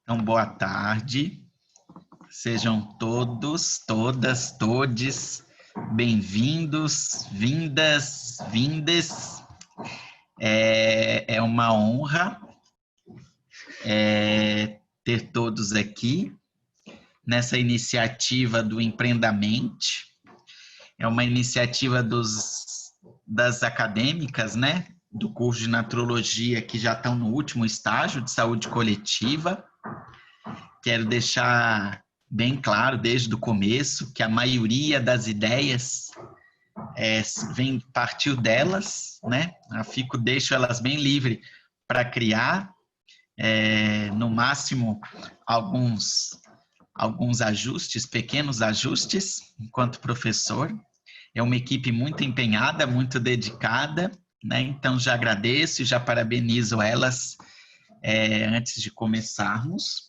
Então, boa tarde. Sejam todos, todas, todes bem-vindos, vindas, vindes. É uma honra ter todos aqui nessa iniciativa do Empreendamente. É uma iniciativa das acadêmicas, né? Do curso de Naturologia, que já estão no último estágio de saúde coletiva. Quero deixar bem claro desde o começo que a maioria das ideias partiu delas, né? Deixo elas bem livres para criar, no máximo alguns ajustes, pequenos ajustes, enquanto professor. É uma equipe muito empenhada, muito dedicada, né? Então já agradeço e já parabenizo elas antes de começarmos.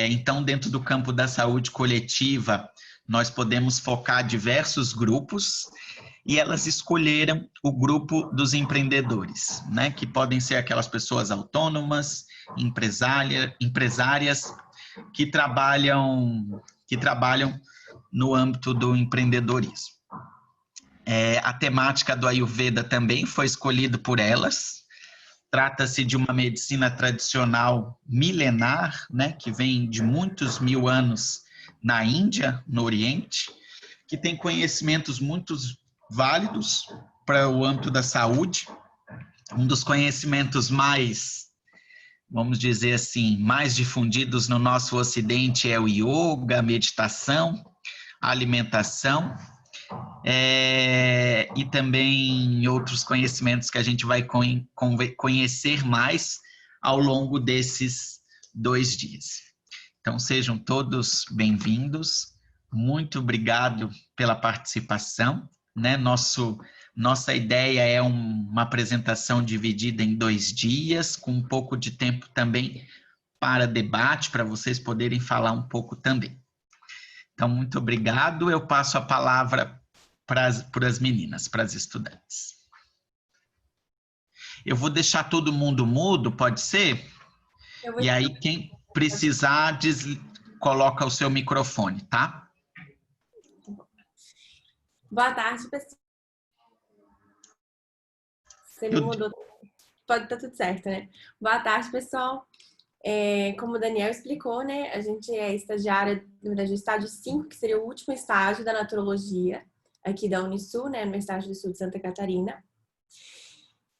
Então, dentro do campo da saúde coletiva, nós podemos focar diversos grupos e elas escolheram o grupo dos empreendedores, né? Que podem ser aquelas pessoas autônomas, empresárias que trabalham no âmbito do empreendedorismo. A temática do Ayurveda também foi escolhida por elas. Trata-se de uma medicina tradicional milenar, né, que vem de muitos mil anos na Índia, no Oriente, que tem conhecimentos muito válidos para o âmbito da saúde. Um dos conhecimentos mais, vamos dizer assim, mais difundidos no nosso Ocidente é o yoga, a meditação, a alimentação. E também outros conhecimentos que a gente vai conhecer mais ao longo desses 2 dias. Então, sejam todos bem-vindos. Muito obrigado pela participação, né? Nossa ideia é uma apresentação dividida em 2 dias, com um pouco de tempo também para debate, para vocês poderem falar um pouco também. Então, muito obrigado. Eu passo a palavra para as meninas, para as estudantes. Eu vou deixar todo mundo mudo, pode ser? E aí, quem precisar, coloca o seu microfone, tá? Boa tarde, pessoal. Você me mudou. Pode estar tudo certo, né? Boa tarde, pessoal. Como o Daniel explicou, né? A gente é estagiária, na verdade, do estágio 5, que seria o último estágio da naturologia, aqui da Unisul, né? Universidade do Sul de Santa Catarina.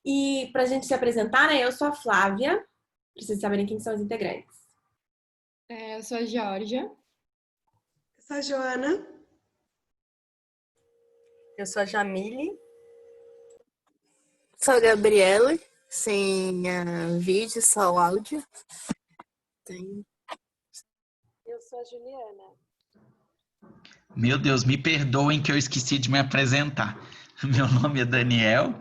E para a gente se apresentar, né? Eu sou a Flávia, para vocês saberem quem são os integrantes. Eu sou a Georgia. Eu sou a Joana. Eu sou a Jamile. Sou a Gabriela, sem vídeo, só áudio. Eu sou a Juliana. Meu Deus, me perdoem que eu esqueci de me apresentar. Meu nome é Daniel,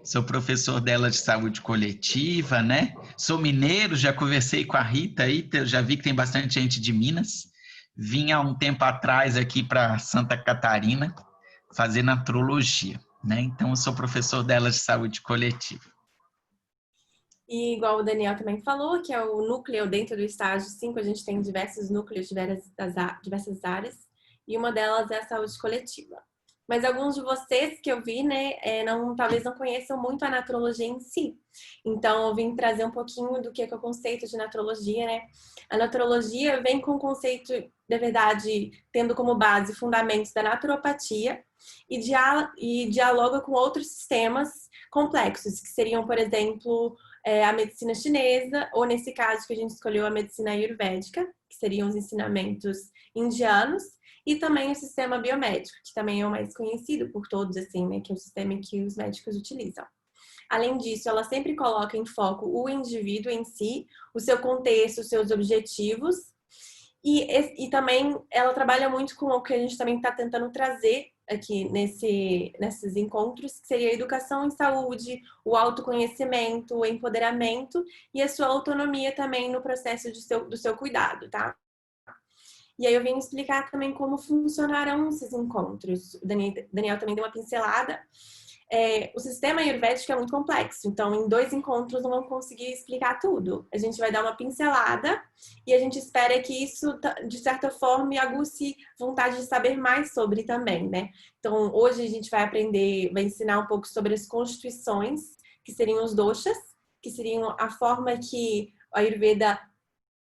sou professor dela de saúde coletiva, né? Sou mineiro, já conversei com a Rita aí, já vi que tem bastante gente de Minas. Vim há um tempo atrás aqui para Santa Catarina fazer naturologia, né? Então, eu sou professor dela de saúde coletiva. E igual o Daniel também falou, que é o núcleo dentro do estágio 5, a gente tem diversos núcleos, diversas áreas, e uma delas é a saúde coletiva. Mas alguns de vocês que eu vi, né, talvez não conheçam muito a naturologia em si. Então, eu vim trazer um pouquinho do que é o conceito de naturologia, né? A naturologia vem com o conceito, de verdade, tendo como base fundamentos da naturopatia e dialoga com outros sistemas complexos, que seriam, por exemplo, a medicina chinesa, ou nesse caso que a gente escolheu a medicina ayurvédica, que seriam os ensinamentos indianos, e também o sistema biomédico, que também é o mais conhecido por todos, assim, né, que é o sistema que os médicos utilizam. Além disso, ela sempre coloca em foco o indivíduo em si, o seu contexto, os seus objetivos, e também ela trabalha muito com o que a gente também está tentando trazer aqui nesses encontros, que seria a educação em saúde, o autoconhecimento, o empoderamento e a sua autonomia também no processo do seu cuidado, tá? E aí eu vim explicar também como funcionarão esses encontros. O Daniel também deu uma pincelada. O sistema ayurvédico é muito complexo, então em 2 encontros não vamos conseguir explicar tudo. A gente vai dar uma pincelada e a gente espera que isso, de certa forma, aguce vontade de saber mais sobre também, né? Então, hoje a gente vai aprender, vai ensinar um pouco sobre as constituições, que seriam os doshas, que seriam a forma que a Ayurveda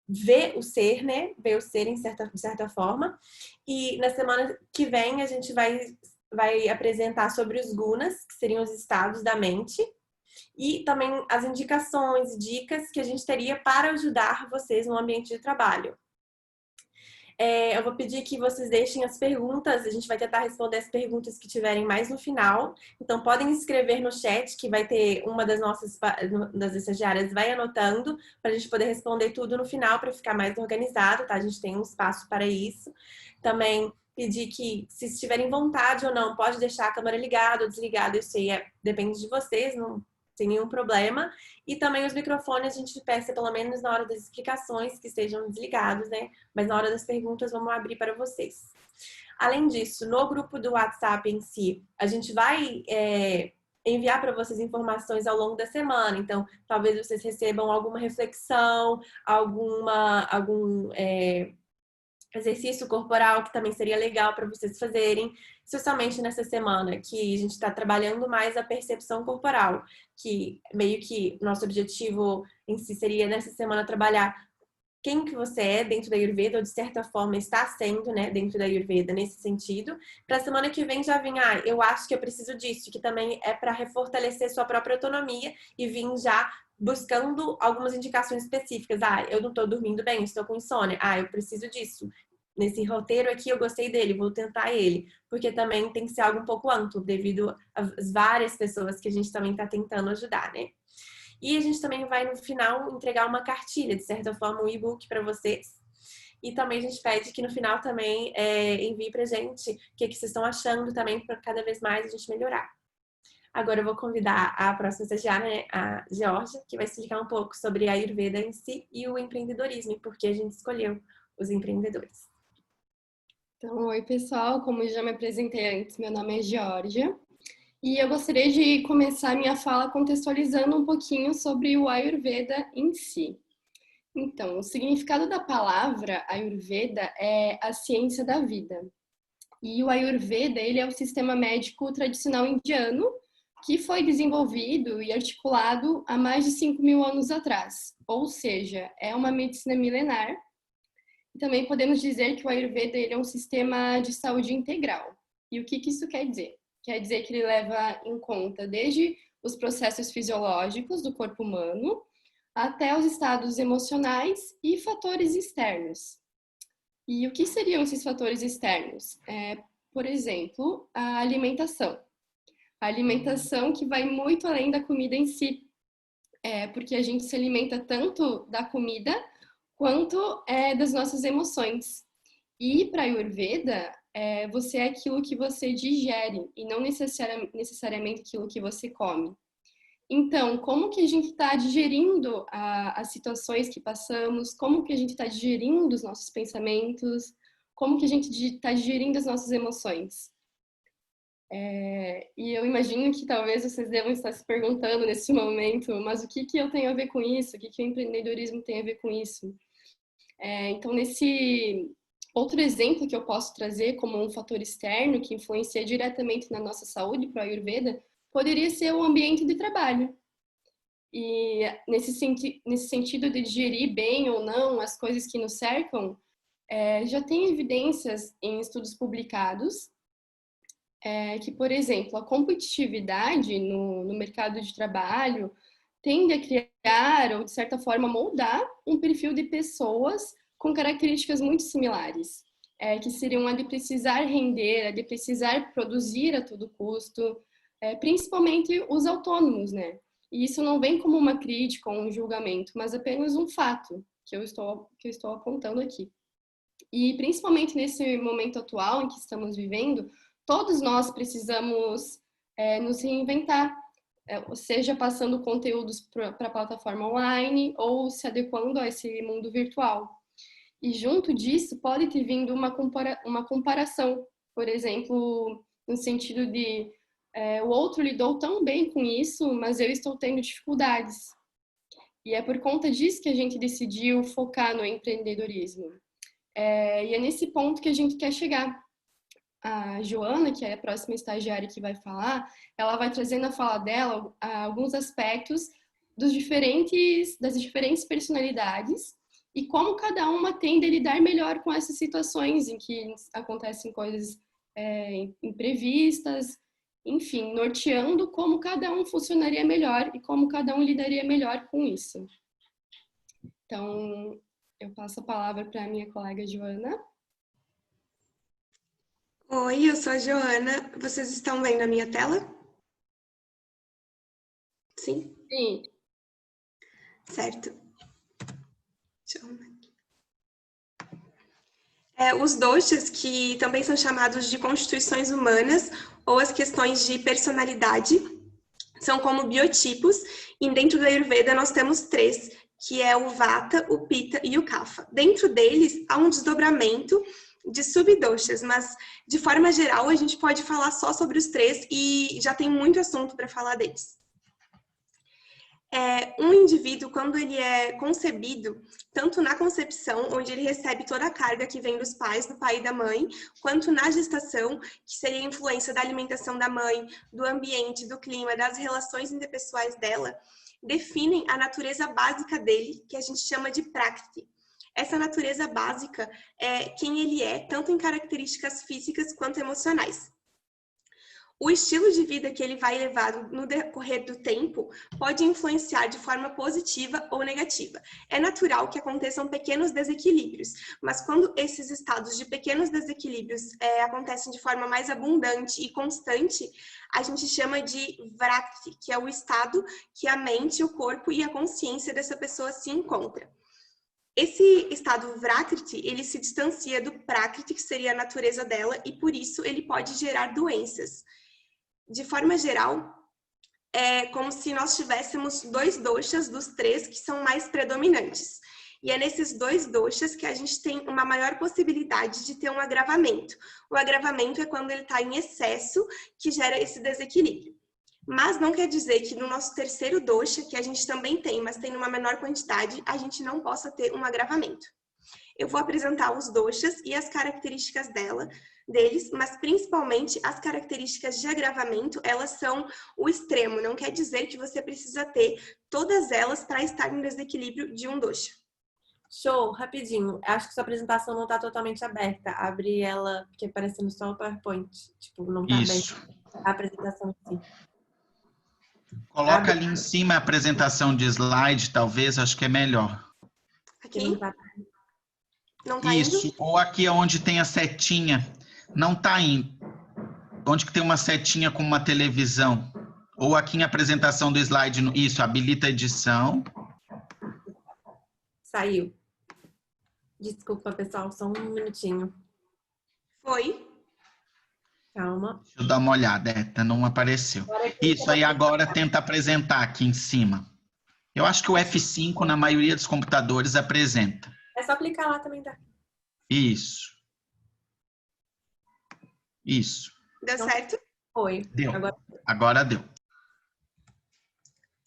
vê o ser, né? Vê o ser de certa forma. E na semana que vem a gente vai apresentar sobre os gunas, que seriam os estados da mente, e também as indicações e dicas que a gente teria para ajudar vocês no ambiente de trabalho. Eu vou pedir que vocês deixem as perguntas, a gente vai tentar responder as perguntas que tiverem mais no final. Então, podem escrever no chat, que vai ter uma das estagiárias vai anotando, para a gente poder responder tudo no final, para ficar mais organizado, tá? A gente tem um espaço para isso. Também pedir que, se tiverem vontade ou não, pode deixar a câmera ligada ou desligada, isso aí depende de vocês, não tem nenhum problema. E também os microfones a gente peça, pelo menos na hora das explicações, que estejam desligados, né? Mas na hora das perguntas, vamos abrir para vocês. Além disso, no grupo do WhatsApp em si, a gente vai enviar para vocês informações ao longo da semana. Então, talvez vocês recebam alguma reflexão, algum exercício corporal que também seria legal para vocês fazerem, especialmente nessa semana que a gente está trabalhando mais a percepção corporal, que meio que nosso objetivo em si seria nessa semana trabalhar quem que você é dentro da Ayurveda, ou de certa forma está sendo, né, dentro da Ayurveda nesse sentido. Para a semana que vem já vem, eu acho que eu preciso disso, que também é para refortalecer sua própria autonomia e vir já buscando algumas indicações específicas. Eu não estou dormindo bem, estou com insônia. Eu preciso disso. Nesse roteiro aqui eu gostei dele, vou tentar ele. Porque também tem que ser algo um pouco amplo, devido às várias pessoas que a gente também está tentando ajudar, né? E a gente também vai, no final, entregar uma cartilha, de certa forma, um e-book para vocês. E também a gente pede que no final também envie pra gente o que vocês estão achando também, para cada vez mais a gente melhorar. Agora eu vou convidar a próxima estagiária, né, a Georgia, que vai explicar um pouco sobre a Ayurveda em si e o empreendedorismo, e por que a gente escolheu os empreendedores. Então, oi pessoal, como eu já me apresentei antes, meu nome é Georgia e eu gostaria de começar minha fala contextualizando um pouquinho sobre o Ayurveda em si. Então, o significado da palavra Ayurveda é a ciência da vida. E o Ayurveda, ele é o sistema médico tradicional indiano que foi desenvolvido e articulado há mais de 5.000 anos atrás. Ou seja, é uma medicina milenar. E também podemos dizer que o Ayurveda ele é um sistema de saúde integral. E o que isso quer dizer? Quer dizer que ele leva em conta desde os processos fisiológicos do corpo humano até os estados emocionais e fatores externos. E o que seriam esses fatores externos? Por exemplo, a alimentação. A alimentação que vai muito além da comida em si. Porque a gente se alimenta tanto da comida quanto das nossas emoções. E para a Ayurveda, você é aquilo que você digere e não necessariamente aquilo que você come. Então, como que a gente está digerindo as situações que passamos? Como que a gente está digerindo os nossos pensamentos? Como que a gente está digerindo as nossas emoções? E eu imagino que talvez vocês devam estar se perguntando nesse momento, mas o que eu tenho a ver com isso? O que o empreendedorismo tem a ver com isso? Então, nesse outro exemplo que eu posso trazer como um fator externo que influencia diretamente na nossa saúde para a Ayurveda, poderia ser o ambiente de trabalho. E nesse sentido de digerir bem ou não as coisas que nos cercam, já tem evidências em estudos publicados que, por exemplo, a competitividade no mercado de trabalho tende a criar ou, de certa forma, moldar um perfil de pessoas com características muito similares, que seriam a de precisar render, a de precisar produzir a todo custo, principalmente os autônomos, né? E isso não vem como uma crítica ou um julgamento, mas apenas um fato que eu estou apontando aqui. E principalmente nesse momento atual em que estamos vivendo, todos nós precisamos nos reinventar, seja passando conteúdos para a plataforma online ou se adequando a esse mundo virtual. E junto disso pode ter vindo uma comparação, por exemplo, no sentido de o outro lidou tão bem com isso, mas eu estou tendo dificuldades. E é por conta disso que a gente decidiu focar no empreendedorismo. E é nesse ponto que a gente quer chegar. A Joana, que é a próxima estagiária que vai falar, ela vai trazer na fala dela alguns aspectos das diferentes personalidades e como cada uma tende a lidar melhor com essas situações em que acontecem coisas imprevistas, enfim, norteando como cada um funcionaria melhor e como cada um lidaria melhor com isso. Então, eu passo a palavra para a minha colega Joana. Oi, eu sou a Joana. Vocês estão vendo a minha tela? Sim? Sim. Certo. Deixa eu ver aqui. Os doshas, que também são chamados de constituições humanas ou as questões de personalidade, são como biotipos, e dentro do Ayurveda nós temos 3, que é o Vata, o Pitta e o Kapha. Dentro deles há um desdobramento de subdoshas, mas de forma geral a gente pode falar só sobre os 3 e já tem muito assunto para falar deles. Um indivíduo, quando ele é concebido, tanto na concepção, onde ele recebe toda a carga que vem dos pais, do pai e da mãe, quanto na gestação, que seria a influência da alimentação da mãe, do ambiente, do clima, das relações interpessoais dela, definem a natureza básica dele, que a gente chama de Prakriti. Essa natureza básica é quem ele é, tanto em características físicas quanto emocionais. O estilo de vida que ele vai levar no decorrer do tempo pode influenciar de forma positiva ou negativa. É natural que aconteçam pequenos desequilíbrios, mas quando esses estados de pequenos desequilíbrios acontecem de forma mais abundante e constante, a gente chama de Vrakriti, que é o estado que a mente, o corpo e a consciência dessa pessoa se encontram. Esse estado Vrakriti, ele se distancia do Prakriti, que seria a natureza dela, e por isso ele pode gerar doenças. De forma geral, é como se nós tivéssemos 2 doshas dos 3 que são mais predominantes. E é nesses 2 doshas que a gente tem uma maior possibilidade de ter um agravamento. O agravamento é quando ele está em excesso, que gera esse desequilíbrio. Mas não quer dizer que no nosso terceiro dosha, que a gente também tem, mas tem numa menor quantidade, a gente não possa ter um agravamento. Eu vou apresentar os doshas e as características deles, mas principalmente as características de agravamento, elas são o extremo. Não quer dizer que você precisa ter todas elas para estar em desequilíbrio de um dosha. Show, rapidinho. Acho que sua apresentação não está totalmente aberta. Abre ela, porque aparecendo só o PowerPoint. Tipo, não está aberta a apresentação em si. Coloca ali em cima a apresentação de slide, talvez, acho que é melhor. Aqui? Não tá Isso, indo? ou aqui onde tem a setinha. Não tá indo. Onde que tem uma setinha com uma televisão. Ou aqui em apresentação do slide. Isso, habilita a edição. Saiu. Desculpa, pessoal, só um minutinho. Foi. Calma. Deixa eu dar uma olhada, não apareceu. Isso, aí agora tenta apresentar aqui em cima. Eu acho que o F5 na maioria dos computadores apresenta. É só clicar lá também, tá? Isso. Isso. Deu certo? Foi. Deu. Agora deu.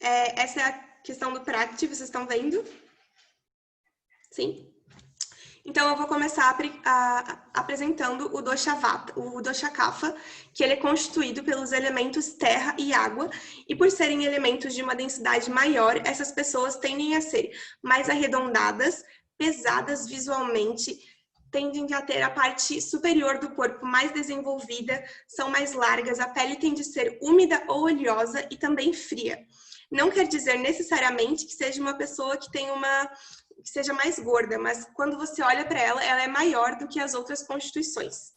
Essa é a questão do Prakriti, vocês estão vendo? Sim? Então, eu vou começar apresentando o dosha Vata, o dosha Kapha, que ele é constituído pelos elementos terra e água, e por serem elementos de uma densidade maior, essas pessoas tendem a ser mais arredondadas, pesadas visualmente, tendem a ter a parte superior do corpo mais desenvolvida, são mais largas, a pele tende a ser úmida ou oleosa e também fria. Não quer dizer necessariamente que seja uma pessoa que seja mais gorda, mas quando você olha para ela, ela é maior do que as outras constituições.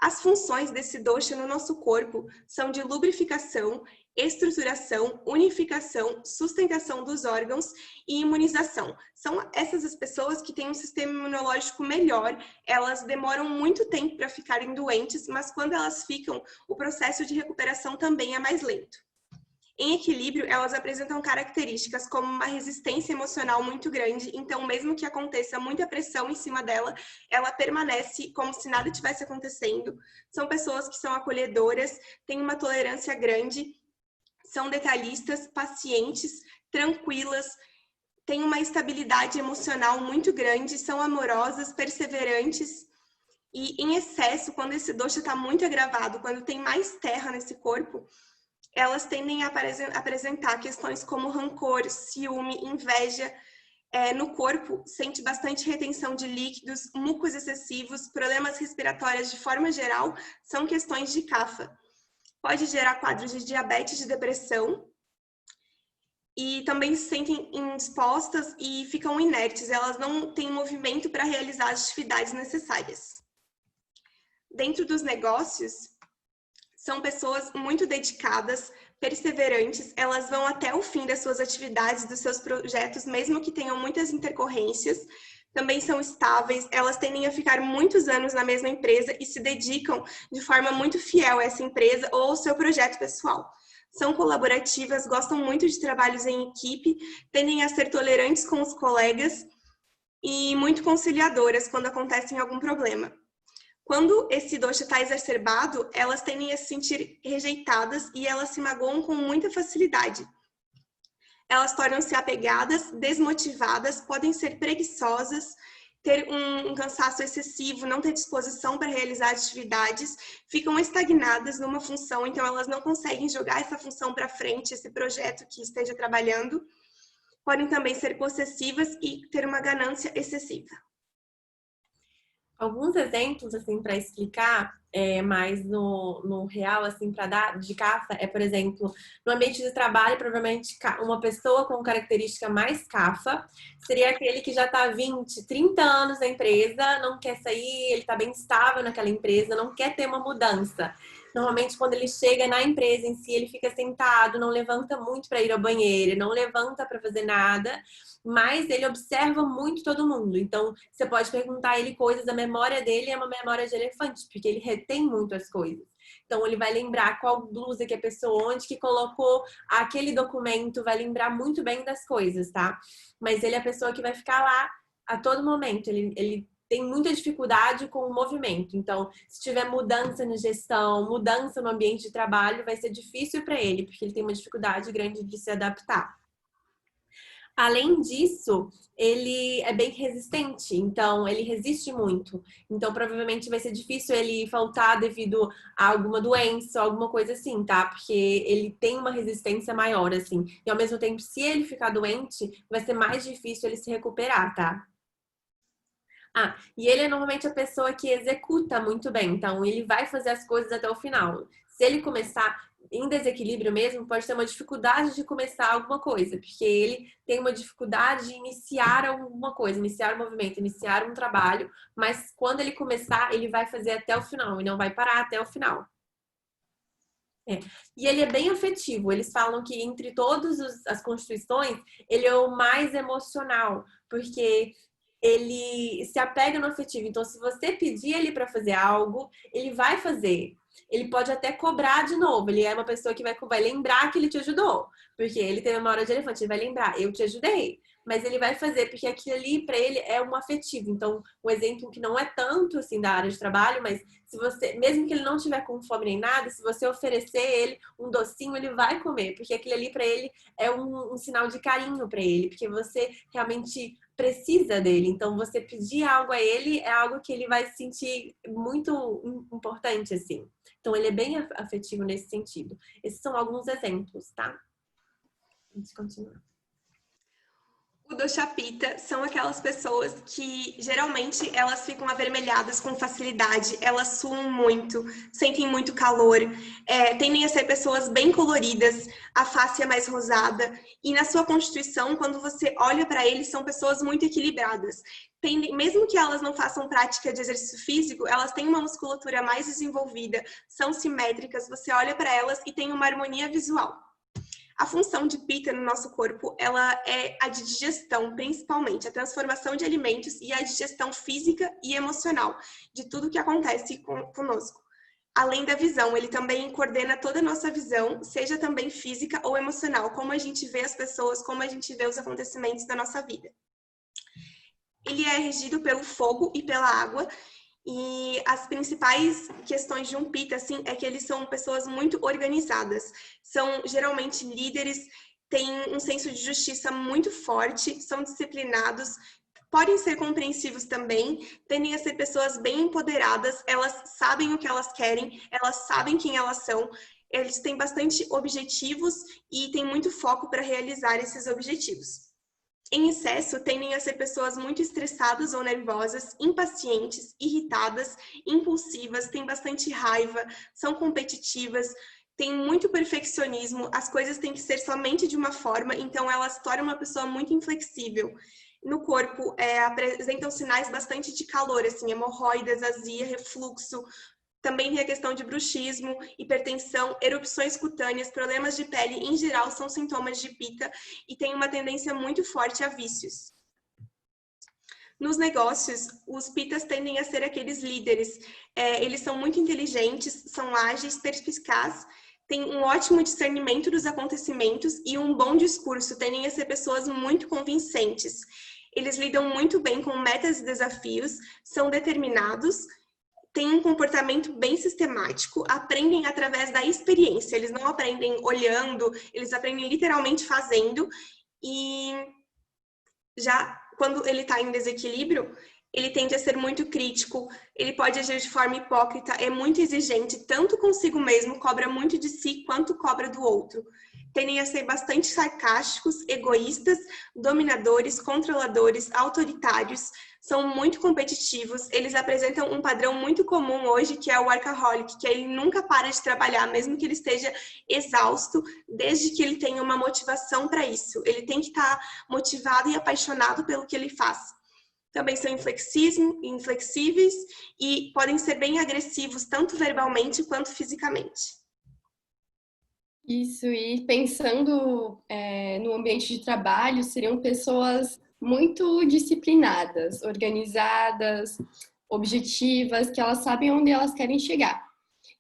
As funções desse dosha no nosso corpo são de lubrificação, estruturação, unificação, sustentação dos órgãos e imunização. São essas as pessoas que têm um sistema imunológico melhor, elas demoram muito tempo para ficarem doentes, mas quando elas ficam, o processo de recuperação também é mais lento. Em equilíbrio, elas apresentam características como uma resistência emocional muito grande, então mesmo que aconteça muita pressão em cima dela, ela permanece como se nada tivesse acontecendo. São pessoas que são acolhedoras, têm uma tolerância grande, são detalhistas, pacientes, tranquilas, têm uma estabilidade emocional muito grande, são amorosas, perseverantes. E em excesso, quando esse dosha está muito agravado, quando tem mais terra nesse corpo, elas tendem a apresentar questões como rancor, ciúme, inveja. No corpo, sente bastante retenção de líquidos, mucos excessivos, problemas respiratórios de forma geral, são questões de kapha. Pode gerar quadros de diabetes, de depressão, e também se sentem indispostas e ficam inertes, elas não têm movimento para realizar as atividades necessárias. Dentro dos negócios, são pessoas muito dedicadas, perseverantes, elas vão até o fim das suas atividades, dos seus projetos, mesmo que tenham muitas intercorrências. Também são estáveis, elas tendem a ficar muitos anos na mesma empresa e se dedicam de forma muito fiel a essa empresa ou ao seu projeto pessoal. São colaborativas, gostam muito de trabalhos em equipe, tendem a ser tolerantes com os colegas e muito conciliadoras quando acontece algum problema. Quando esse dosha está exacerbado, elas tendem a se sentir rejeitadas e elas se magoam com muita facilidade. Elas tornam-se apegadas, desmotivadas, podem ser preguiçosas, ter um cansaço excessivo, não ter disposição para realizar atividades, ficam estagnadas numa função, então elas não conseguem jogar essa função para frente, esse projeto que esteja trabalhando. Podem também ser possessivas e ter uma ganância excessiva. Alguns exemplos, assim, para explicar mais no real, assim, para dar de kapha, por exemplo, no ambiente de trabalho, provavelmente uma pessoa com característica mais kapha seria aquele que já está 20, 30 anos na empresa, não quer sair, ele está bem estável naquela empresa, não quer ter uma mudança. Normalmente, quando ele chega na empresa em si, ele fica sentado, não levanta muito para ir ao banheiro, não levanta para fazer nada, mas ele observa muito todo mundo. Então, você pode perguntar a ele coisas, a memória dele é uma memória de elefante, porque ele retém muito as coisas. Então, ele vai lembrar qual blusa que a pessoa, onde que colocou aquele documento, vai lembrar muito bem das coisas, tá? Mas ele é a pessoa que vai ficar lá a todo momento. Ele tem muita dificuldade com o movimento. Então, se tiver mudança na gestão, mudança no ambiente de trabalho, vai ser difícil para ele, porque ele tem uma dificuldade grande de se adaptar. Além disso, ele é bem resistente, então ele resiste muito. Então, provavelmente vai ser difícil ele faltar devido a alguma doença, alguma coisa assim, tá? Porque ele tem uma resistência maior, assim. E ao mesmo tempo, se ele ficar doente, vai ser mais difícil ele se recuperar, tá? E ele é normalmente a pessoa que executa muito bem, então ele vai fazer as coisas até o final. Se ele começar em desequilíbrio mesmo, pode ter uma dificuldade de começar alguma coisa, porque ele tem uma dificuldade de iniciar alguma coisa, iniciar um movimento, iniciar um trabalho, mas quando ele começar, ele vai fazer até o final e não vai parar até o final. E ele é bem afetivo, eles falam que entre todas as constituições, ele é o mais emocional, porque ele se apega no afetivo. Então, se você pedir ele para fazer algo, ele vai fazer. Ele pode até cobrar de novo. Ele é uma pessoa que vai lembrar que ele te ajudou. Porque ele teve uma hora de elefante, ele vai lembrar, eu te ajudei. Mas ele vai fazer, porque aquilo ali para ele é um afetivo. Então, um exemplo que não é tanto assim da área de trabalho, mas se você, mesmo que ele não tiver com fome nem nada, se você oferecer ele um docinho, ele vai comer, porque aquilo ali para ele é um sinal de carinho para ele, porque você realmente precisa dele. Então, você pedir algo a ele é algo que ele vai se sentir muito importante, assim. Então, ele é bem afetivo nesse sentido. Esses são alguns exemplos, tá? Vamos continuar. O dosha pitta são aquelas pessoas que geralmente elas ficam avermelhadas com facilidade, elas suam muito, sentem muito calor, tendem a ser pessoas bem coloridas, a face é mais rosada e na sua constituição, quando você olha para eles, são pessoas muito equilibradas. Mesmo que elas não façam prática de exercício físico, elas têm uma musculatura mais desenvolvida, são simétricas, você olha para elas e tem uma harmonia visual. A função de pitta no nosso corpo, ela é a de digestão, principalmente, a transformação de alimentos e a digestão física e emocional de tudo que acontece conosco. Além da visão, ele também coordena toda a nossa visão, seja também física ou emocional, como a gente vê as pessoas, como a gente vê os acontecimentos da nossa vida. Ele é regido pelo fogo e pela água, e as principais questões de um Pitta, assim, é que eles são pessoas muito organizadas, são geralmente líderes, têm um senso de justiça muito forte, são disciplinados, podem ser compreensivos também, tendem a ser pessoas bem empoderadas, elas sabem o que elas querem, elas sabem quem elas são, eles têm bastante objetivos e têm muito foco para realizar esses objetivos. Em excesso, tendem a ser pessoas muito estressadas ou nervosas, impacientes, irritadas, impulsivas, têm bastante raiva, são competitivas, têm muito perfeccionismo, as coisas têm que ser somente de uma forma, então elas tornam uma pessoa muito inflexível. No corpo, apresentam sinais bastante de calor, assim, hemorroidas, azia, refluxo. Também tem a questão de bruxismo, hipertensão, erupções cutâneas, problemas de pele, em geral, são sintomas de Pitta e tem uma tendência muito forte a vícios. Nos negócios, os Pittas tendem a ser aqueles líderes. Eles são muito inteligentes, são ágeis, perspicazes, têm um ótimo discernimento dos acontecimentos e um bom discurso, tendem a ser pessoas muito convincentes. Eles lidam muito bem com metas e desafios, são determinados, têm um comportamento bem sistemático, aprendem através da experiência, eles não aprendem olhando, eles aprendem literalmente fazendo, e já quando ele está em desequilíbrio, ele tende a ser muito crítico, ele pode agir de forma hipócrita, é muito exigente, tanto consigo mesmo, cobra muito de si, quanto cobra do outro. Tendem a ser bastante sarcásticos, egoístas, dominadores, controladores, autoritários, são muito competitivos, eles apresentam um padrão muito comum hoje, que é o workaholic, que ele nunca para de trabalhar, mesmo que ele esteja exausto, desde que ele tenha uma motivação para isso. Ele tem que estar motivado e apaixonado pelo que ele faz. Também são inflexíveis e podem ser bem agressivos, tanto verbalmente quanto fisicamente. Isso, e pensando no ambiente de trabalho, seriam pessoas muito disciplinadas, organizadas, objetivas, que elas sabem onde elas querem chegar.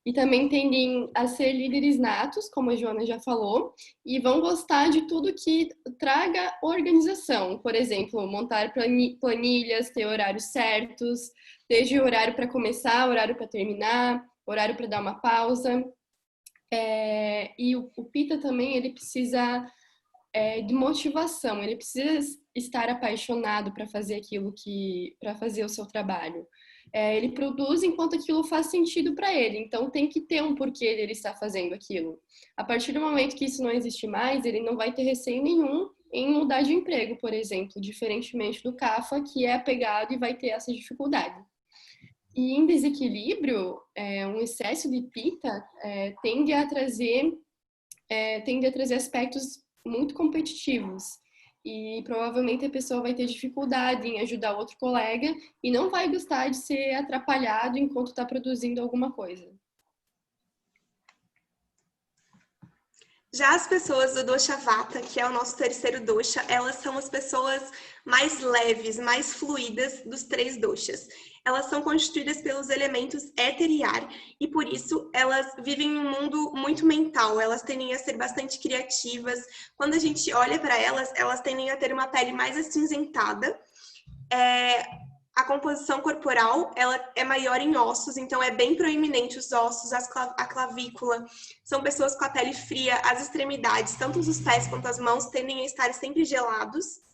E também tendem a ser líderes natos, como a Joana já falou, e vão gostar de tudo que traga organização. Por exemplo, montar planilhas, ter horários certos, desde o horário para começar, horário para terminar, horário para dar uma pausa. E o Pitta também, ele precisa de motivação, ele precisa estar apaixonado para fazer para fazer o seu trabalho. Ele produz enquanto aquilo faz sentido para ele, então tem que ter um porquê dele estar fazendo aquilo. A partir do momento que isso não existe mais, ele não vai ter receio nenhum em mudar de emprego, por exemplo, diferentemente do Kapha, que é apegado e vai ter essa dificuldade. E em desequilíbrio, um excesso de Pitta tende a trazer aspectos muito competitivos. E provavelmente a pessoa vai ter dificuldade em ajudar outro colega e não vai gostar de ser atrapalhado enquanto está produzindo alguma coisa. Já as pessoas do dosha vata, que é o nosso terceiro dosha, elas são as pessoas mais leves, mais fluídas dos 3 doshas. Elas são constituídas pelos elementos éter e ar, e por isso elas vivem em um mundo muito mental, elas tendem a ser bastante criativas. Quando a gente olha para elas, elas tendem a ter uma pele mais acinzentada. A composição corporal, ela é maior em ossos, então é bem proeminente os ossos, a clavícula. São pessoas com a pele fria, as extremidades, tanto os pés quanto as mãos, tendem a estar sempre gelados.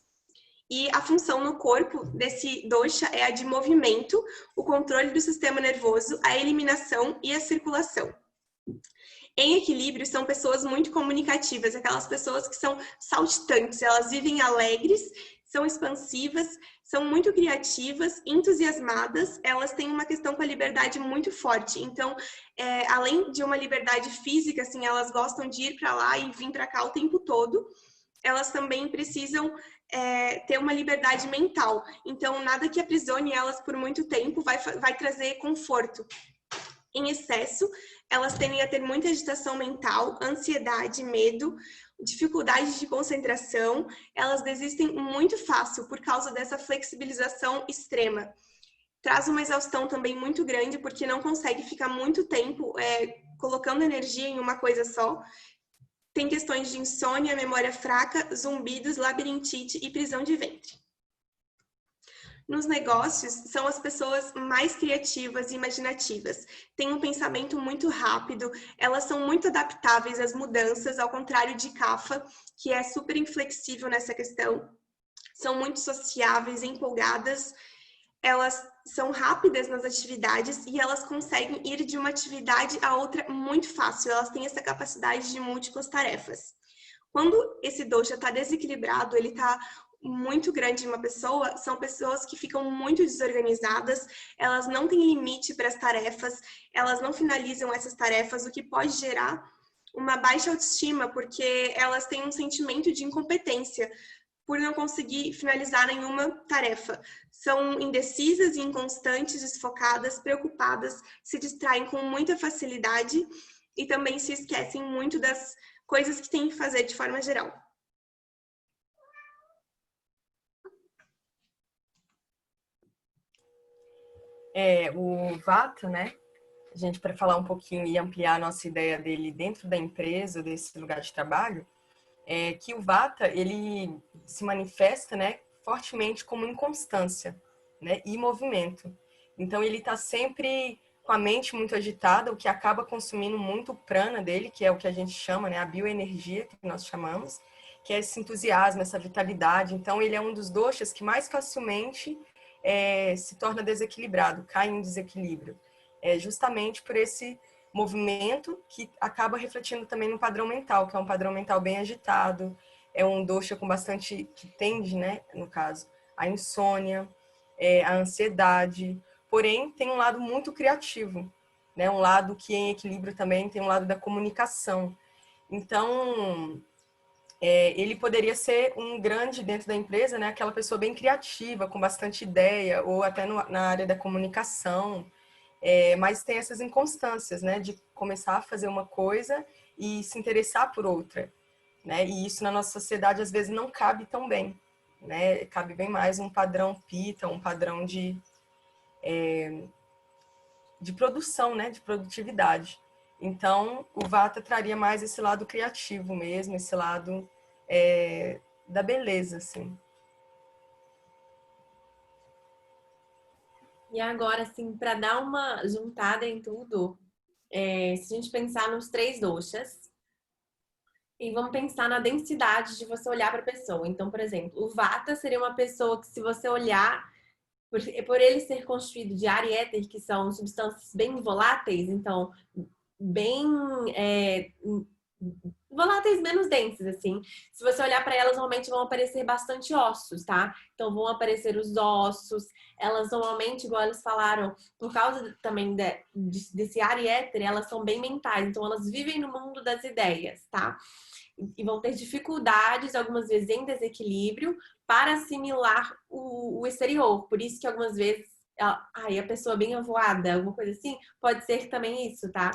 E a função no corpo desse dosha é a de movimento, o controle do sistema nervoso, a eliminação e a circulação. Em equilíbrio, são pessoas muito comunicativas, aquelas pessoas que são saltitantes, elas vivem alegres, são expansivas, são muito criativas, entusiasmadas, elas têm uma questão com a liberdade muito forte. Então, além de uma liberdade física, assim, elas gostam de ir para lá e vir para cá o tempo todo, elas também precisam ter uma liberdade mental. Então, nada que aprisione elas por muito tempo vai trazer conforto. Em excesso, elas tendem a ter muita agitação mental, ansiedade, medo, dificuldade de concentração, elas desistem muito fácil por causa dessa flexibilização extrema. Traz uma exaustão também muito grande, porque não consegue ficar muito tempo colocando energia em uma coisa só. Tem questões de insônia, memória fraca, zumbidos, labirintite e prisão de ventre. Nos negócios, são as pessoas mais criativas e imaginativas. Têm um pensamento muito rápido, elas são muito adaptáveis às mudanças, ao contrário de Cafa, que é super inflexível nessa questão. São muito sociáveis, empolgadas, elas são rápidas nas atividades e elas conseguem ir de uma atividade a outra muito fácil. Elas têm essa capacidade de múltiplas tarefas. Quando esse dosha está desequilibrado, ele está muito grande em uma pessoa, são pessoas que ficam muito desorganizadas, elas não têm limite para as tarefas, elas não finalizam essas tarefas, o que pode gerar uma baixa autoestima, porque elas têm um sentimento de incompetência por não conseguir finalizar nenhuma tarefa. São indecisas e inconstantes, desfocadas, preocupadas, se distraem com muita facilidade e também se esquecem muito das coisas que têm que fazer de forma geral. O Vata, né? A gente, para falar um pouquinho e ampliar a nossa ideia dele dentro da empresa, desse lugar de trabalho, é que o Vata, ele se manifesta, né, fortemente como inconstância, né, e movimento. Então, ele está sempre com a mente muito agitada, o que acaba consumindo muito o prana dele, que é o que a gente chama, né, a bioenergia, que nós chamamos, que é esse entusiasmo, essa vitalidade. Então, ele é um dos doshas que mais facilmente se torna desequilibrado, cai em desequilíbrio. Justamente por esse movimento que acaba refletindo também no padrão mental, que é um padrão mental bem agitado, é um dosha com bastante, que tende, né, no caso, a insônia, a ansiedade, porém tem um lado muito criativo, né, um lado que em equilíbrio também tem um lado da comunicação. Então, ele poderia ser um grande dentro da empresa, né, aquela pessoa bem criativa, com bastante ideia, ou até na área da comunicação, mas tem essas inconstâncias, né, de começar a fazer uma coisa e se interessar por outra, né, e isso na nossa sociedade às vezes não cabe tão bem, né, cabe bem mais um padrão pita, um padrão de produção, né, de produtividade. Então, o Vata traria mais esse lado criativo mesmo, esse lado da beleza, assim. E agora, assim, para dar uma juntada em tudo, se a gente pensar nos 3 doshas, e vamos pensar na densidade de você olhar para a pessoa. Então, por exemplo, o Vata seria uma pessoa que, se você olhar, por ele ser constituído de ar e éter, que são substâncias bem voláteis, então, bem voláteis menos densas, assim. Se você olhar para elas, normalmente vão aparecer bastante ossos, tá? Então, vão aparecer os ossos. Elas normalmente, igual eles falaram, por causa também desse ar e éter, elas são bem mentais. Então, elas vivem no mundo das ideias, tá? E vão ter dificuldades, algumas vezes em desequilíbrio, para assimilar o exterior. Por isso que algumas vezes a pessoa bem avoada, alguma coisa assim, pode ser também isso, tá?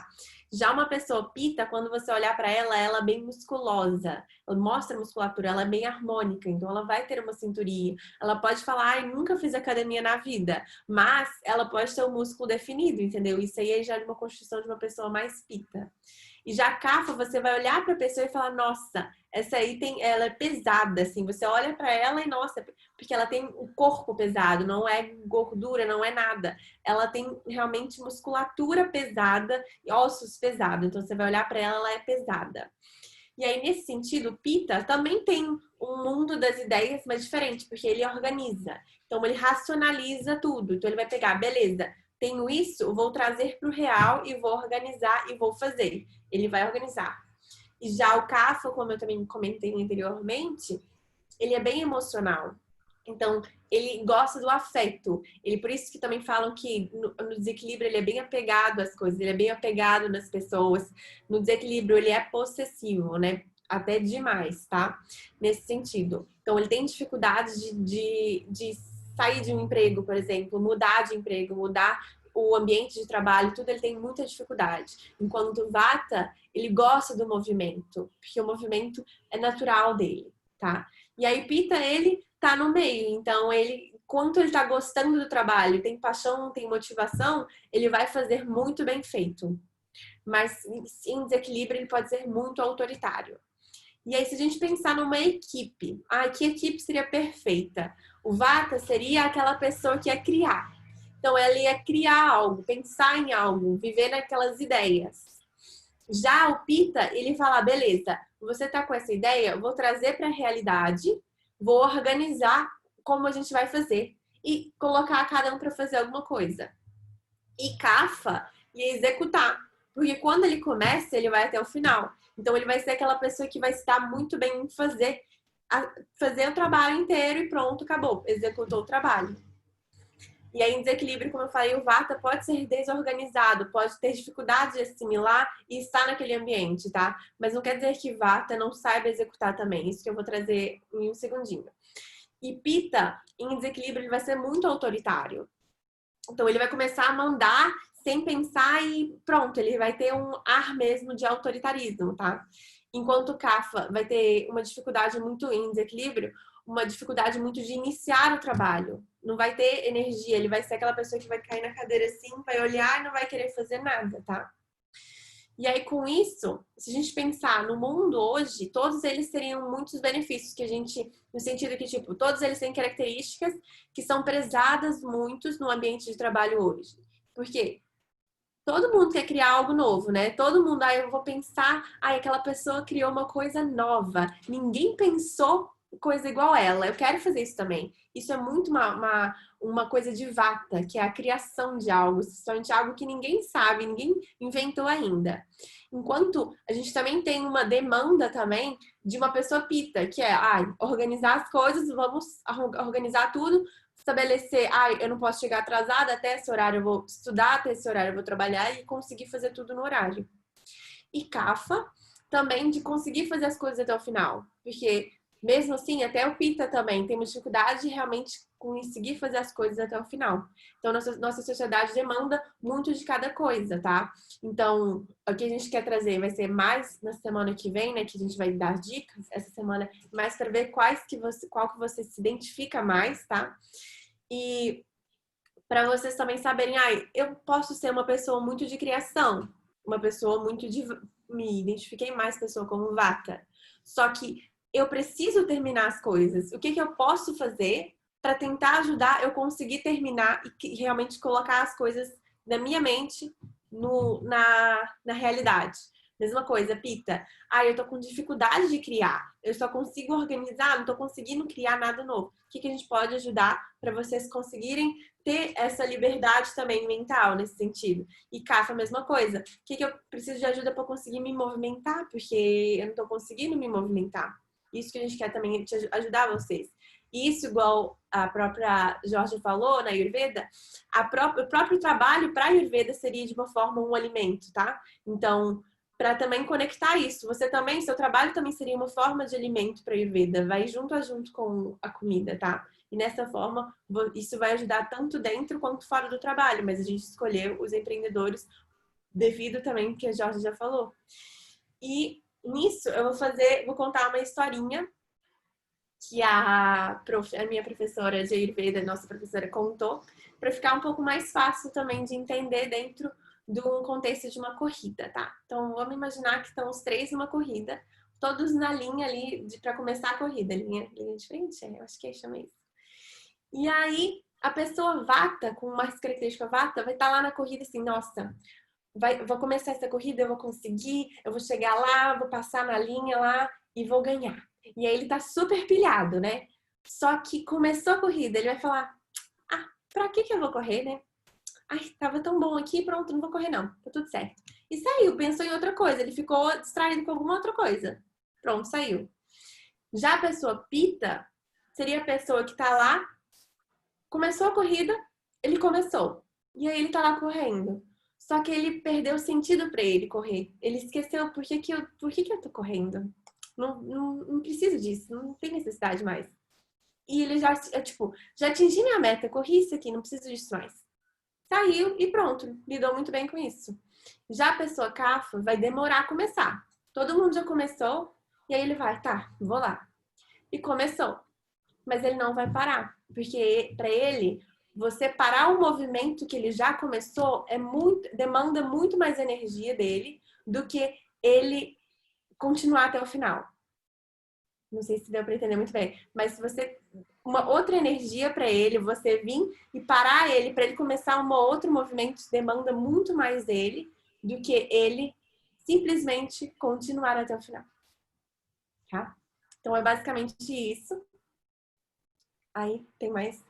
Já uma pessoa pita, quando você olhar para ela, ela é bem musculosa, ela mostra musculatura, ela é bem harmônica, então ela vai ter uma cinturinha. Ela pode falar, ai, nunca fiz academia na vida, mas ela pode ter um músculo definido, entendeu? Isso aí é já uma construção de uma pessoa mais pita. E já Kapha, você vai olhar para a pessoa e falar, nossa, essa aí ela é pesada, assim. Você olha para ela e, nossa, porque ela tem o corpo pesado, não é gordura, não é nada. Ela tem realmente musculatura pesada e ossos pesados. Então, você vai olhar para ela, ela é pesada. E aí, nesse sentido, o Pitta também tem um mundo das ideias, mas diferente, porque ele organiza. Então, ele racionaliza tudo. Então, ele vai pegar, beleza, tenho isso, vou trazer para o real e vou organizar e vou fazer. Ele vai organizar. E já o Kapha, como eu também comentei anteriormente, ele é bem emocional. Então, ele gosta do afeto. Por isso que também falam que no desequilíbrio ele é bem apegado às coisas, ele é bem apegado nas pessoas. No desequilíbrio ele é possessivo, né? Até demais, tá? Nesse sentido. Então, ele tem dificuldade de sair de um emprego, por exemplo, mudar de emprego, mudar o ambiente de trabalho, tudo, ele tem muita dificuldade. Enquanto o Vata, ele gosta do movimento, porque o movimento é natural dele, tá? E aí Pitta, ele tá no meio, então ele quanto ele tá gostando do trabalho, tem paixão, tem motivação, ele vai fazer muito bem feito. Mas em desequilíbrio ele pode ser muito autoritário. E aí, se a gente pensar numa equipe, que equipe seria perfeita? O Vata seria aquela pessoa que ia criar. Então, ela ia criar algo, pensar em algo, viver naquelas ideias. Já o Pitta, ele fala, beleza, você tá com essa ideia, eu vou trazer para a realidade, vou organizar como a gente vai fazer e colocar cada um para fazer alguma coisa. E Kapha ia executar. Porque quando ele começa, ele vai até o final. Então, ele vai ser aquela pessoa que vai estar muito bem em fazer o trabalho inteiro e pronto, acabou. Executou o trabalho. E aí, em desequilíbrio, como eu falei, o Vata pode ser desorganizado, pode ter dificuldade de assimilar e estar naquele ambiente, tá? Mas não quer dizer que Vata não saiba executar também. Isso que eu vou trazer em um segundinho. E Pitta, em desequilíbrio, ele vai ser muito autoritário. Então, ele vai começar a mandar sem pensar e pronto, ele vai ter um ar mesmo de autoritarismo, tá? Enquanto o Kapha vai ter uma dificuldade muito em desequilíbrio, uma dificuldade muito de iniciar o trabalho. Não vai ter energia, ele vai ser aquela pessoa que vai cair na cadeira assim, vai olhar e não vai querer fazer nada, tá? E aí, com isso, se a gente pensar no mundo hoje, todos eles teriam muitos benefícios que a gente, no sentido que, tipo, todos eles têm características que são prezadas muitos no ambiente de trabalho hoje. Por quê? Todo mundo quer criar algo novo, né? Todo mundo, eu vou pensar, aquela pessoa criou uma coisa nova. Ninguém pensou coisa igual a ela. Eu quero fazer isso também. Isso é muito uma coisa de Vata, que é a criação de algo, principalmente algo que ninguém sabe, ninguém inventou ainda. Enquanto a gente também tem uma demanda também de uma pessoa Pitta, que é, organizar as coisas, vamos organizar tudo, estabelecer, eu não posso chegar atrasada, até esse horário eu vou estudar, até esse horário eu vou trabalhar e conseguir fazer tudo no horário. E Kapha também de conseguir fazer as coisas até o final, porque mesmo assim, até o Pitta também tem uma dificuldade de realmente conseguir fazer as coisas até o final. Então, nossa sociedade demanda muito de cada coisa, tá? Então, o que a gente quer trazer vai ser mais na semana que vem, né? Que a gente vai dar dicas essa semana, mais para ver qual que você se identifica mais, tá? E para vocês também saberem, eu posso ser uma pessoa muito de criação, uma pessoa muito de... Me identifiquei mais pessoa como Vata. Só que eu preciso terminar as coisas. O que eu posso fazer para tentar ajudar eu conseguir terminar e realmente colocar as coisas na minha mente na realidade? Mesma coisa, Pitta. Eu tô com dificuldade de criar. Eu só consigo organizar, não tô conseguindo criar nada novo. O que a gente pode ajudar para vocês conseguirem ter essa liberdade também mental nesse sentido? E Kapha, a mesma coisa. O que eu preciso de ajuda para conseguir me movimentar? Porque eu não tô conseguindo me movimentar. Isso que a gente quer também ajudar vocês. E isso, igual a própria Jorge falou na Ayurveda, o próprio trabalho para a Ayurveda seria de uma forma um alimento, tá? Então, para também conectar isso, seu trabalho também seria uma forma de alimento para a Ayurveda, vai junto a junto com a comida, tá? E nessa forma, isso vai ajudar tanto dentro quanto fora do trabalho, mas a gente escolheu os empreendedores devido também que a Jorge já falou. E nisso, eu vou contar uma historinha que a minha professora de Ayurveda, nossa professora, contou, para ficar um pouco mais fácil também de entender dentro de um contexto de uma corrida, tá? Então, vamos imaginar que estão os três numa corrida, todos na linha ali para começar a corrida, linha de frente, eu acho que chama isso. E aí, a pessoa Vata, com uma característica Vata, vai estar lá na corrida assim, nossa, vou começar essa corrida, eu vou conseguir, eu vou chegar lá, vou passar na linha lá e vou ganhar. E aí ele tá super pilhado, né? Só que começou a corrida, ele vai falar, pra que eu vou correr, né? Tava tão bom aqui, pronto, não vou correr não, tá tudo certo. E saiu, pensou em outra coisa, ele ficou distraído com alguma outra coisa. Pronto, saiu. Já a pessoa Pitta seria a pessoa que tá lá, começou a corrida, ele começou. E aí ele tá lá correndo. Só que ele perdeu o sentido para ele correr. Ele esqueceu por que eu tô correndo. Não preciso disso, não tem necessidade mais. E ele já atingi minha meta, corri isso aqui, não preciso disso mais. Saiu e pronto, lidou muito bem com isso. Já a pessoa Kapha vai demorar a começar. Todo mundo já começou, e aí ele vai, vou lá. E começou. mas ele não vai parar, porque para ele você parar o movimento que ele já começou demanda muito mais energia dele do que ele continuar até o final. Não sei se deu para entender muito bem, mas se você uma outra energia para ele, você vir e parar ele para ele começar um outro movimento demanda muito mais dele do que ele simplesmente continuar até o final. Tá? Então é basicamente isso. Aí tem mais.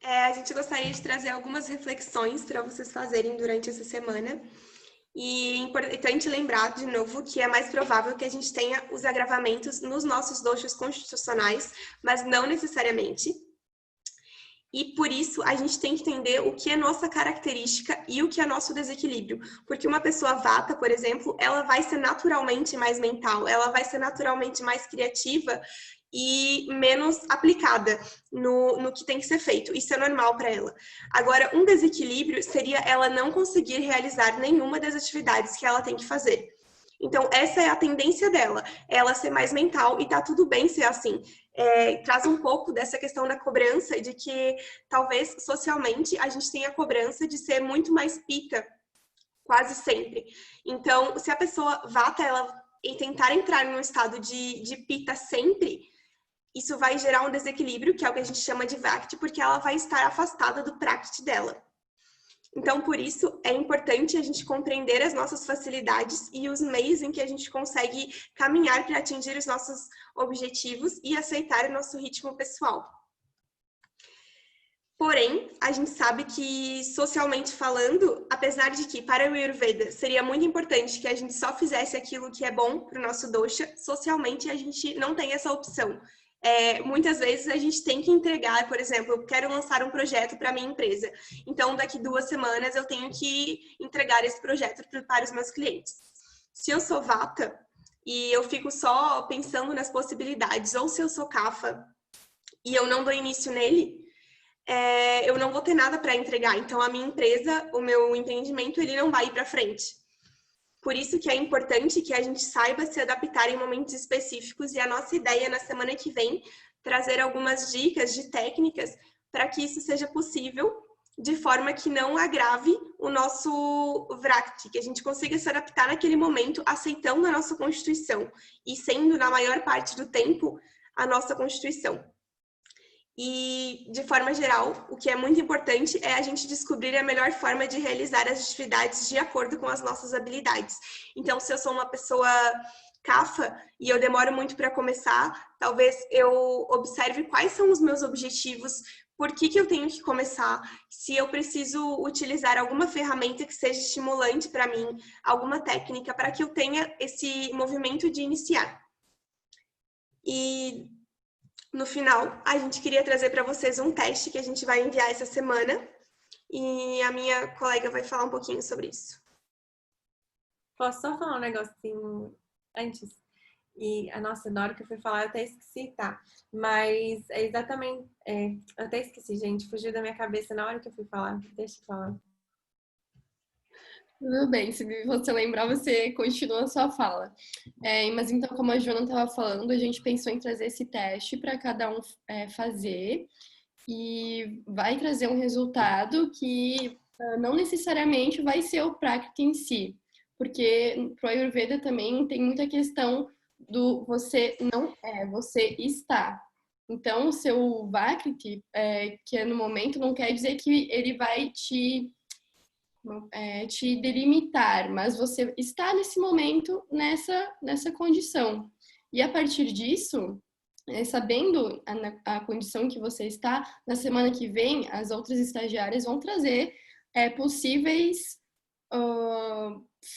A gente gostaria de trazer algumas reflexões para vocês fazerem durante essa semana. E é importante lembrar, de novo, que é mais provável que a gente tenha os agravamentos nos nossos doshas constitucionais, mas não necessariamente. E por isso a gente tem que entender o que é nossa característica e o que é nosso desequilíbrio. Porque uma pessoa vata, por exemplo, ela vai ser naturalmente mais mental, ela vai ser naturalmente mais criativa e menos aplicada no que tem que ser feito. Isso é normal para ela. Agora, um desequilíbrio seria ela não conseguir realizar nenhuma das atividades que ela tem que fazer. Então, essa é a tendência dela, ela ser mais mental, e tá tudo bem ser assim. Traz um pouco dessa questão da cobrança, de que talvez socialmente a gente tenha a cobrança de ser muito mais pita, quase sempre. Então, se a pessoa vata ela e tentar entrar num estado de pita sempre, isso vai gerar um desequilíbrio, que é o que a gente chama de Vakti, porque ela vai estar afastada do Prakriti dela. Então, por isso, é importante a gente compreender as nossas facilidades e os meios em que a gente consegue caminhar para atingir os nossos objetivos e aceitar o nosso ritmo pessoal. Porém, a gente sabe que, socialmente falando, apesar de que para o Ayurveda seria muito importante que a gente só fizesse aquilo que é bom para o nosso dosha, socialmente a gente não tem essa opção. Muitas vezes a gente tem que entregar, por exemplo, eu quero lançar um projeto para a minha empresa. Então, daqui 2 semanas eu tenho que entregar esse projeto para os meus clientes. Se eu sou vata e eu fico só pensando nas possibilidades, ou se eu sou kapha e eu não dou início nele, eu não vou ter nada para entregar. Então, a minha empresa, o meu empreendimento, ele não vai ir para frente. Por isso que é importante que a gente saiba se adaptar em momentos específicos, e a nossa ideia na semana que vem trazer algumas dicas de técnicas para que isso seja possível, de forma que não agrave o nosso Vrakti, que a gente consiga se adaptar naquele momento, aceitando a nossa Constituição e sendo, na maior parte do tempo, a nossa Constituição. E, de forma geral, o que é muito importante é a gente descobrir a melhor forma de realizar as atividades de acordo com as nossas habilidades. Então, se eu sou uma pessoa kapha e eu demoro muito para começar, talvez eu observe quais são os meus objetivos, por que eu tenho que começar, se eu preciso utilizar alguma ferramenta que seja estimulante para mim, alguma técnica, para que eu tenha esse movimento de iniciar. E no final, a gente queria trazer para vocês um teste que a gente vai enviar essa semana, e a minha colega vai falar um pouquinho sobre isso. Posso só falar um negocinho antes? Nossa, na hora que eu fui falar, eu até esqueci, tá? Mas é exatamente... eu até esqueci, gente. Fugiu da minha cabeça na hora que eu fui falar. Deixa eu falar. Tudo bem, se você lembrar, você continua a sua fala. Mas então, como a Joana estava falando, a gente pensou em trazer esse teste para cada um fazer, e vai trazer um resultado que não necessariamente vai ser o Prakriti em si, porque pro Ayurveda também tem muita questão do você não você está. Então, o seu Vakriti, que é no momento, não quer dizer que ele vai te delimitar, mas você está nesse momento, nessa condição. E a partir disso, sabendo a condição que você está, na semana que vem, as outras estagiárias vão trazer possíveis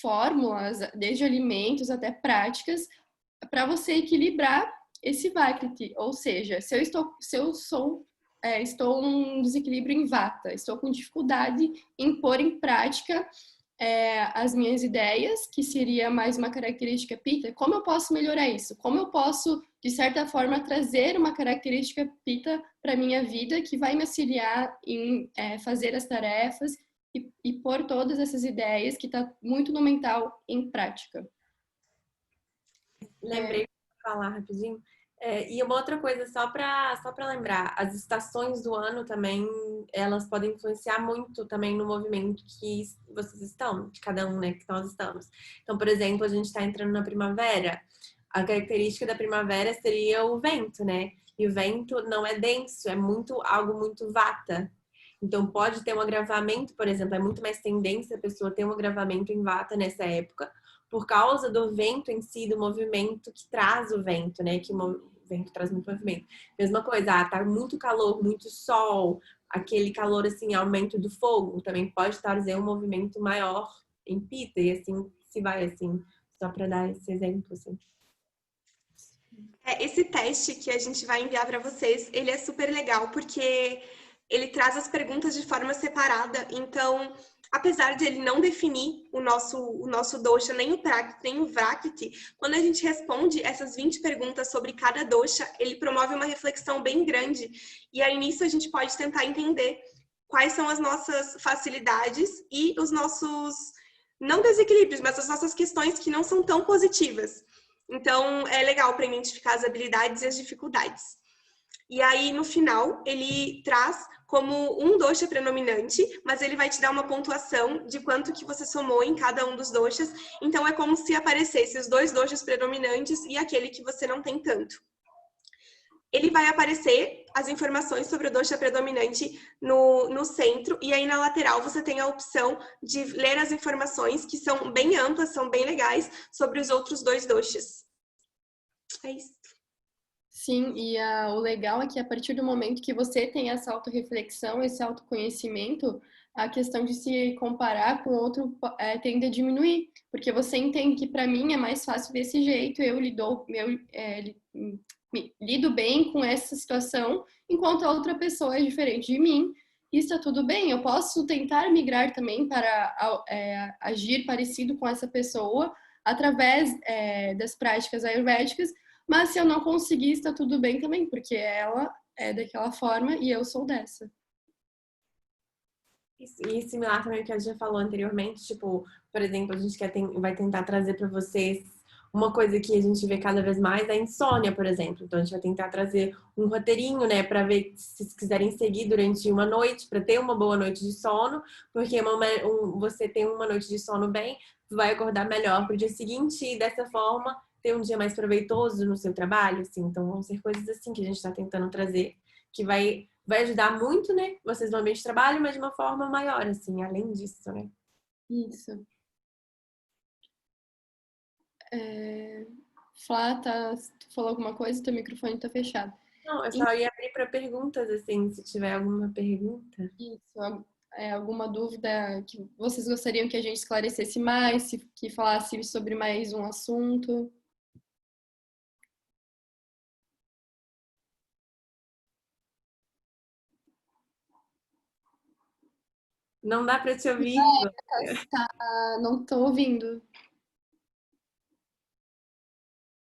fórmulas, desde alimentos até práticas, para você equilibrar esse Vakriti. Ou seja, se eu estou num desequilíbrio em Vata, estou com dificuldade em pôr em prática as minhas ideias, que seria mais uma característica Pitta, como eu posso melhorar isso? Como eu posso, de certa forma, trazer uma característica Pitta para a minha vida que vai me auxiliar em fazer as tarefas e pôr todas essas ideias que está muito no mental em prática? Lembrei de falar rapidinho. E uma outra coisa, só para lembrar, as estações do ano também, elas podem influenciar muito também no movimento que vocês estão, de cada um, né, que nós estamos. Então, por exemplo, a gente está entrando na primavera, a característica da primavera seria o vento, né? E o vento não é denso, é algo muito vata. Então, pode ter um agravamento, por exemplo, é muito mais tendência a pessoa ter um agravamento em vata nessa época, por causa do vento em si, do movimento que traz o vento, né? Que o vento traz muito movimento. Mesma coisa, tá muito calor, muito sol, aquele calor, assim, aumento do fogo, também pode trazer um movimento maior em Pitta, e assim se vai, assim, só para dar esse exemplo, assim. Esse teste que a gente vai enviar para vocês, ele é super legal, porque ele traz as perguntas de forma separada. Então, apesar de ele não definir o nosso dosha, nem o prakriti, nem o vrakriti, quando a gente responde essas 20 perguntas sobre cada dosha, ele promove uma reflexão bem grande. E aí, nisso, a gente pode tentar entender quais são as nossas facilidades e os nossos, não desequilíbrios, mas as nossas questões que não são tão positivas. Então, é legal para identificar as habilidades e as dificuldades. E aí, no final, ele traz como um dosha predominante, mas ele vai te dar uma pontuação de quanto que você somou em cada um dos doshas. Então, é como se aparecesse os 2 doshas predominantes e aquele que você não tem tanto. Ele vai aparecer as informações sobre o dosha predominante no centro, e aí na lateral você tem a opção de ler as informações, que são bem amplas, são bem legais, sobre os outros 2 doshas. É isso. Sim, e o legal é que a partir do momento que você tem essa autorreflexão, esse autoconhecimento, a questão de se comparar com outro tende a diminuir, porque você entende que para mim é mais fácil desse jeito, eu lido bem com essa situação, enquanto a outra pessoa é diferente de mim, e está tudo bem, eu posso tentar migrar também para agir parecido com essa pessoa, através das práticas ayurvédicas, mas se eu não conseguir, está tudo bem também, porque ela é daquela forma e eu sou dessa. E similar também ao que a gente já falou anteriormente, tipo, por exemplo, a gente vai tentar trazer para vocês uma coisa que a gente vê cada vez mais, é a insônia, por exemplo. Então, a gente vai tentar trazer um roteirinho, né, para ver se quiserem seguir durante uma noite, para ter uma boa noite de sono, porque você tem uma noite de sono bem, vai acordar melhor para o dia seguinte e dessa forma ter um dia mais proveitoso no seu trabalho, assim. Então, vão ser coisas assim que a gente está tentando trazer, que vai ajudar muito, né, vocês no ambiente de trabalho, mas de uma forma maior, assim, além disso, né. Isso. Flá, tu falou alguma coisa? Teu microfone está fechado. Não, eu só ia abrir para perguntas, assim, se tiver alguma pergunta. Isso. Alguma dúvida que vocês gostariam que a gente esclarecesse mais, que falasse sobre mais um assunto? Não dá para te ouvir. Não tô ouvindo.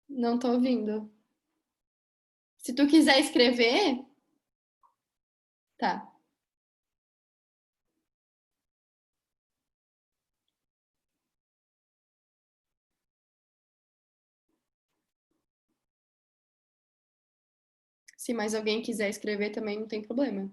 Não tô ouvindo. Se tu quiser escrever, tá. Se mais alguém quiser escrever também, não tem problema.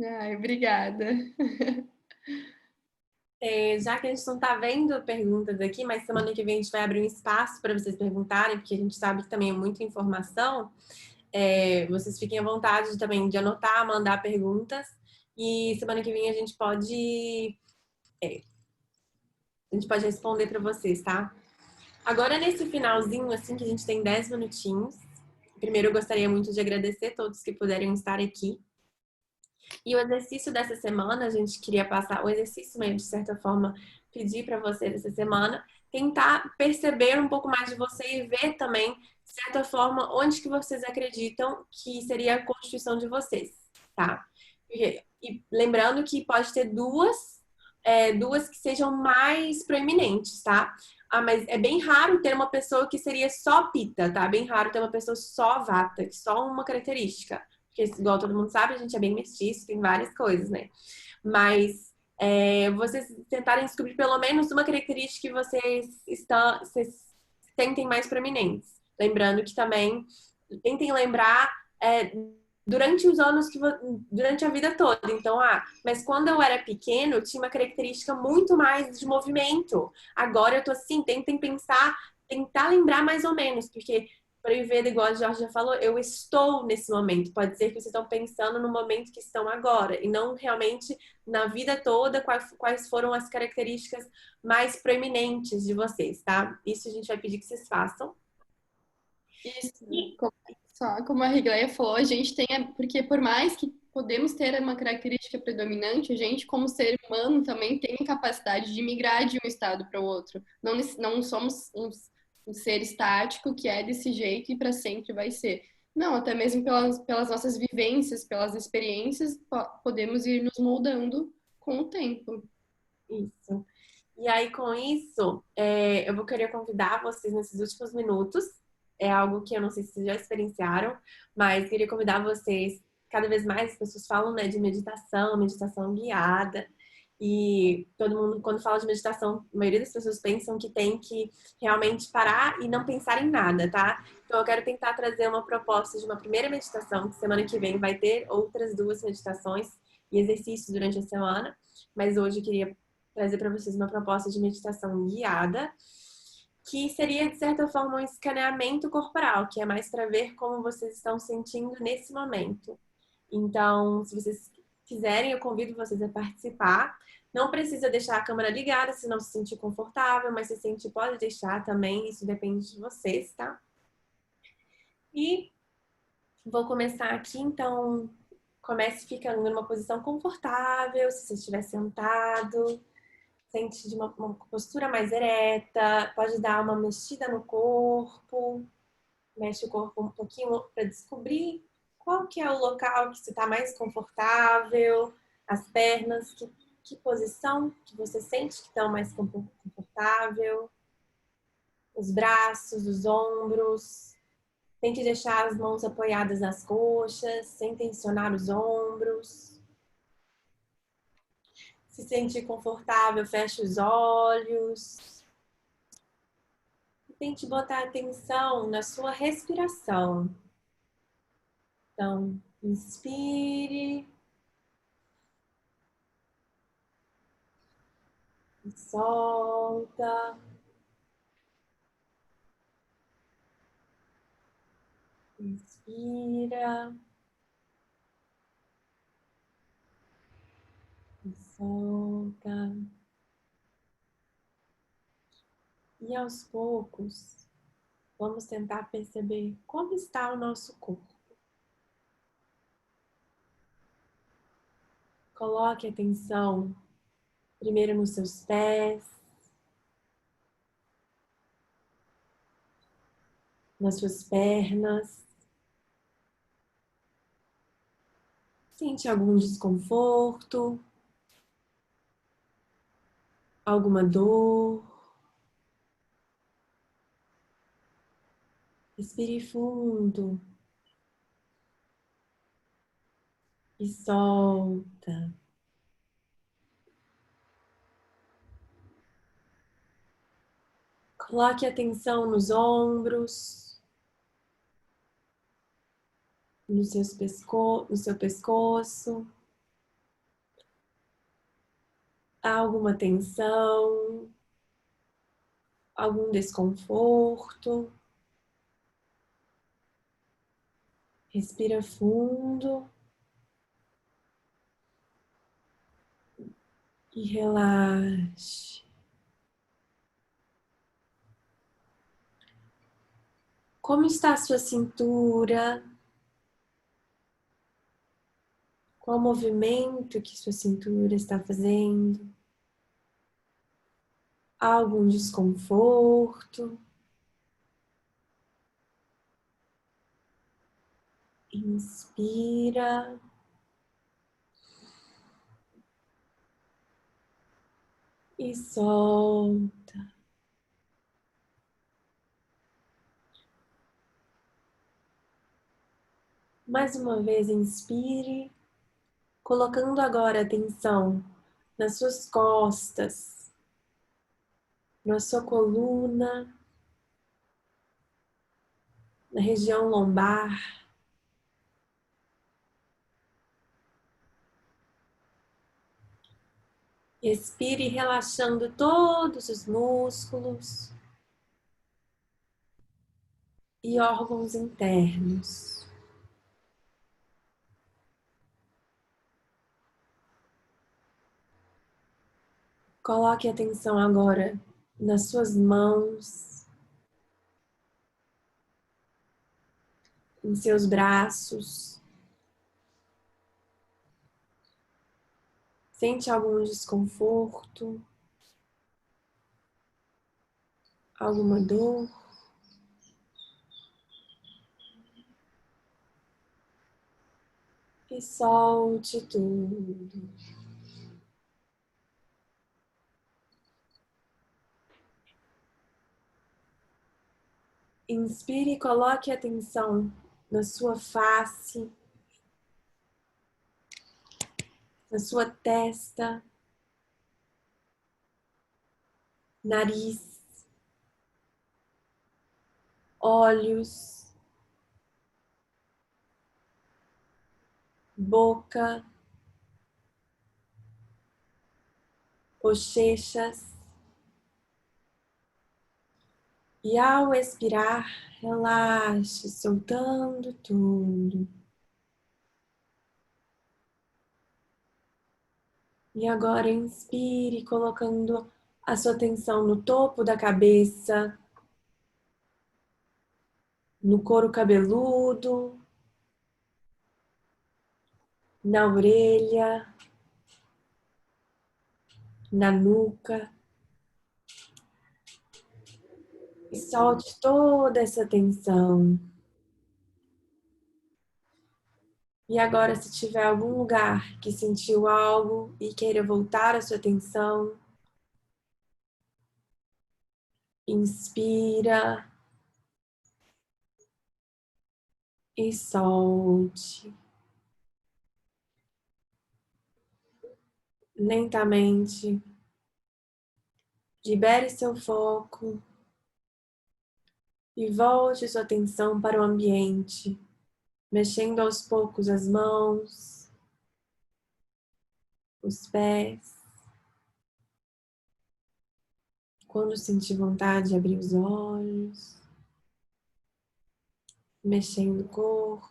Ai, obrigada. Já que a gente não está vendo perguntas aqui, mas semana que vem a gente vai abrir um espaço para vocês perguntarem, porque a gente sabe que também é muita informação. Vocês fiquem à vontade também de anotar, mandar perguntas. E semana que vem a gente pode responder para vocês, tá? Agora, nesse finalzinho, assim, que a gente tem 10 minutinhos. Primeiro, eu gostaria muito de agradecer a todos que puderam estar aqui. E o exercício dessa semana, a gente queria passar, o exercício mesmo, de certa forma, pedir para vocês essa semana, tentar perceber um pouco mais de você e ver também de certa forma, onde que vocês acreditam que seria a constituição de vocês, tá? E lembrando que pode ter duas que sejam mais proeminentes, tá? Ah, mas é bem raro ter uma pessoa que seria só pita, tá? Bem raro ter uma pessoa só vata, que só uma característica. Porque, igual todo mundo sabe, a gente é bem mestiço, tem várias coisas, né? Mas vocês tentarem descobrir pelo menos uma característica que vocês tentem mais proeminentes. Lembrando que também tentem lembrar durante os anos durante a vida toda. Então, mas quando eu era pequeno, eu tinha uma característica muito mais de movimento. Agora eu tô assim, tentem pensar, tentar lembrar mais ou menos, porque para viver, igual a Jorge já falou, eu estou nesse momento. Pode ser que vocês estão pensando no momento que estão agora e não realmente na vida toda quais foram as características mais proeminentes de vocês, tá? Isso a gente vai pedir que vocês façam. Isso, só como a Rigleia falou, a gente tem, porque por mais que podemos ter uma característica predominante, a gente, como ser humano, também tem capacidade de migrar de um estado para o outro. Não somos um ser estático que é desse jeito e para sempre vai ser. Não, até mesmo pelas nossas vivências, pelas experiências, podemos ir nos moldando com o tempo. Isso. E aí, com isso, eu vou querer convidar vocês nesses últimos minutos. É algo que eu não sei se vocês já experienciaram, mas queria convidar vocês. Cada vez mais as pessoas falam, né, de meditação guiada. E todo mundo, quando fala de meditação, a maioria das pessoas pensam que tem que realmente parar e não pensar em nada, tá? Então, eu quero tentar trazer uma proposta de uma primeira meditação, que semana que vem vai ter outras 2 meditações e exercícios durante a semana. Mas hoje eu queria trazer para vocês uma proposta de meditação guiada, que seria, de certa forma, um escaneamento corporal, que é mais para ver como vocês estão sentindo nesse momento. Então, se vocês quiserem, eu convido vocês a participar. Não precisa deixar a câmera ligada se não se sentir confortável, mas se sentir, pode deixar também, isso depende de vocês, tá? E vou começar aqui, então, comece ficando numa posição confortável, se você estiver sentado. Sente de uma postura mais ereta, pode dar uma mexida no corpo, mexe o corpo um pouquinho para descobrir qual que é o local que você está mais confortável, as pernas, que posição que você sente que estão mais confortável, os braços, os ombros. Tente deixar as mãos apoiadas nas coxas, sem tensionar os ombros. Se sentir confortável, feche os olhos. E tente botar atenção na sua respiração. Então, inspire. E solta. Inspira. E solta. E aos poucos, vamos tentar perceber como está o nosso corpo. Coloque atenção primeiro nos seus pés, nas suas pernas. Sente algum desconforto, alguma dor. Respire fundo e solta. Coloque atenção nos ombros, no seu pescoço. Há alguma tensão, algum desconforto. Respira fundo e relaxe. Como está a sua cintura? Qual o movimento que sua cintura está fazendo? Há algum desconforto? Inspira. E solta. Mais uma vez, inspire, colocando agora atenção nas suas costas, na sua coluna, na região lombar. Expire relaxando todos os músculos e órgãos internos. Coloque atenção agora nas suas mãos, em seus braços. Sente algum desconforto, alguma dor? E solte tudo. Inspire e coloque atenção na sua face, na sua testa, nariz, olhos, boca, bochechas. E ao expirar, relaxe, soltando tudo. E agora inspire, colocando a sua atenção no topo da cabeça, no couro cabeludo, na orelha, na nuca. E solte toda essa tensão. E agora, se tiver algum lugar que sentiu algo e queira voltar a sua atenção, inspira e solte. Lentamente, libere seu foco e volte sua atenção para o ambiente, mexendo aos poucos as mãos, os pés. Quando sentir vontade, abrir os olhos, mexendo o corpo.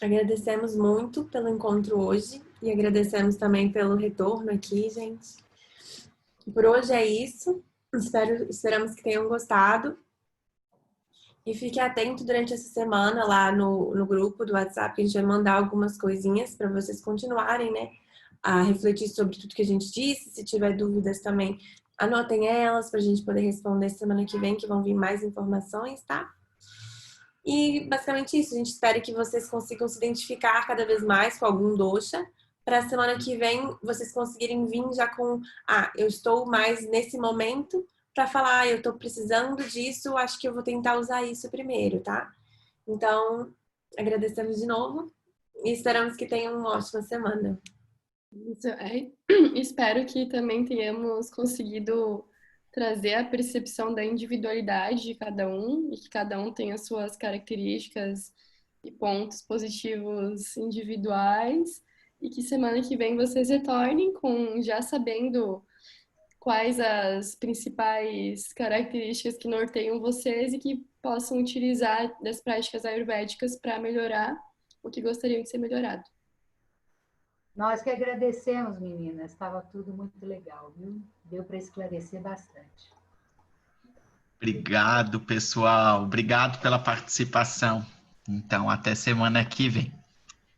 Agradecemos muito pelo encontro hoje e agradecemos também pelo retorno aqui, gente. Por hoje é isso. Esperamos que tenham gostado. E fique atento durante essa semana lá no grupo do WhatsApp, que a gente vai mandar algumas coisinhas para vocês continuarem, né, a refletir sobre tudo que a gente disse. Se tiver dúvidas também, anotem elas para a gente poder responder semana que vem, que vão vir mais informações, tá? E basicamente isso, a gente espera que vocês consigam se identificar cada vez mais com algum dosha, para a semana que vem vocês conseguirem vir já com, eu estou mais nesse momento, para falar, eu estou precisando disso, acho que eu vou tentar usar isso primeiro, tá? Então, agradecemos de novo e esperamos que tenham uma ótima semana. Espero que também tenhamos conseguido trazer a percepção da individualidade de cada um e que cada um tenha suas características e pontos positivos individuais e que semana que vem vocês retornem com já sabendo quais as principais características que norteiam vocês e que possam utilizar das práticas ayurvédicas para melhorar o que gostariam de ser melhorado. Nós que agradecemos, meninas. Estava tudo muito legal, viu? Deu para esclarecer bastante. Obrigado, pessoal. Obrigado pela participação. Então, até semana que vem.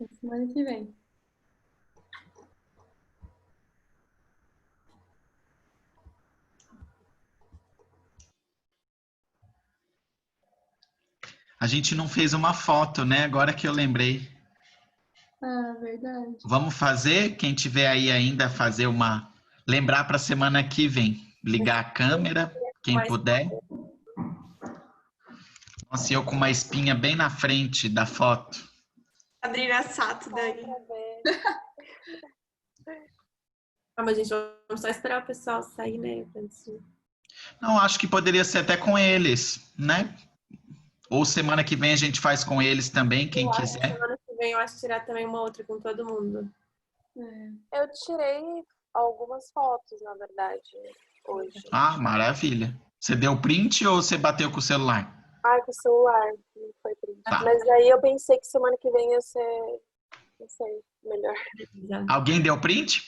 Até semana que vem. A gente não fez uma foto, né? Agora que eu lembrei. Ah, verdade. Vamos fazer? Quem tiver aí ainda, fazer uma. Lembrar para semana que vem. Ligar a câmera, quem puder. Nossa, eu com uma espinha bem na frente da foto. Sabrina Sato, Dani. Calma, gente, vamos só esperar o pessoal sair, né? Não, acho que poderia ser até com eles, né? Ou semana que vem a gente faz com eles também, quem quiser. Semana que vem eu acho tirar também uma outra com todo mundo. Eu tirei algumas fotos, na verdade, hoje. Ah, maravilha. Você deu print ou você bateu com o celular? Ah, com o celular, não foi print. Tá. Mas aí eu pensei que semana que vem ia ser, não sei, melhor. Alguém deu print?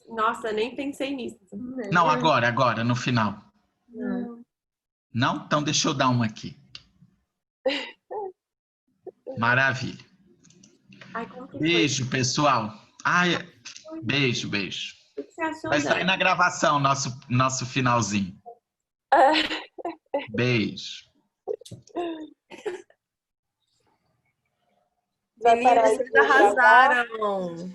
Nossa, nem pensei nisso. Não, agora, no final. Não. Não? Então deixa eu dar uma aqui. Maravilha. Ai, como que Beijo, pessoal. Ai, beijo. foi? O que você achou, Vai sair Dani? na gravação nosso finalzinho. Beijo. Vai parar Meninas, de vocês gravar? arrasaram.